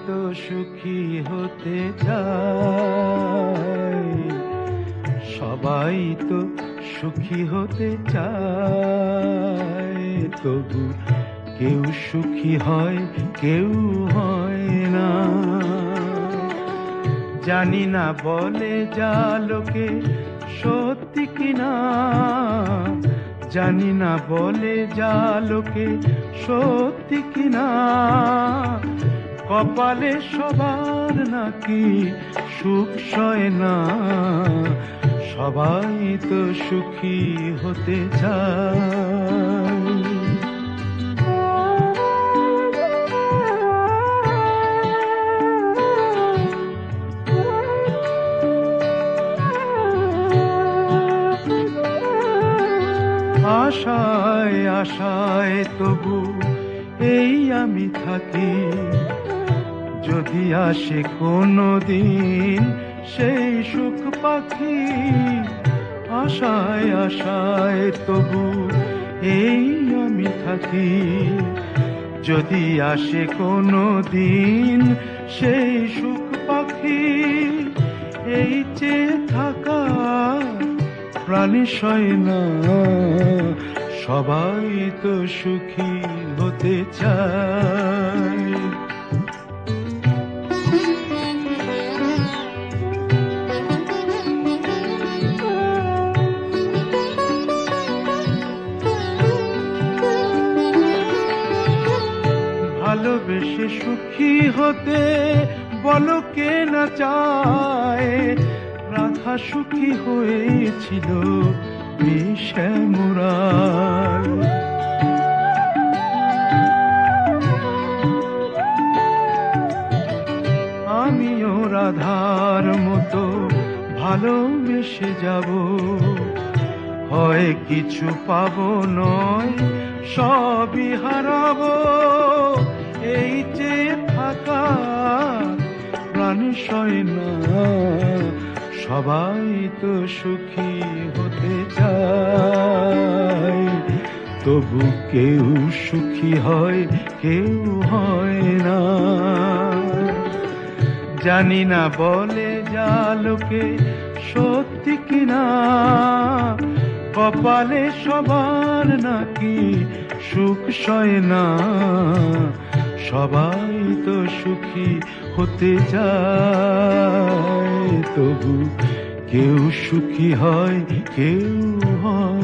তো সুখী হতে চায়, সবাই তো সুখী হতে চায়, তবু কেউ সুখী হয় কেউ হয় না। জানি না বলে যা লোকে সত্যি কিনা, জানি না বলে যা লোকে সত্যি কিনা, কপালে সবার নাকি সুখ সয় না, সবাই তো সুখী হতে চায়। আশায় আশায় তবু এই আমি থাকি, যদি আসে কোনো দিন সেই সুখ পাখি। আশায় আশায় তবু এই আমি থাকি, যদি আসে কোনো দিন সেই সুখ পাখি। এই চেয়ে থাকা প্রাণী সয় না, সবাই তো সুখী হতে চায়। ভালোবেসে সুখী হতে বলো কে না চায়, রাধা সুখী হয়েছিল শ্যামরায়। আমিও রাধার মতো ভালোবেসে যাব, হয় কিছু পাবো নয় সবই হারাবো। এই যে থাকা প্রাণী সয় না, সবাই তো সুখী হতে চায়, তবু কেউ সুখী হয় কেউ হয় না। জানি না বলে যা লোকে সত্যি কিনা, কপালে সবার নাকি সুখ সয় না, সবাই তো সুখী হতে চায়, তবু কেউ সুখী হয় কেউ হয়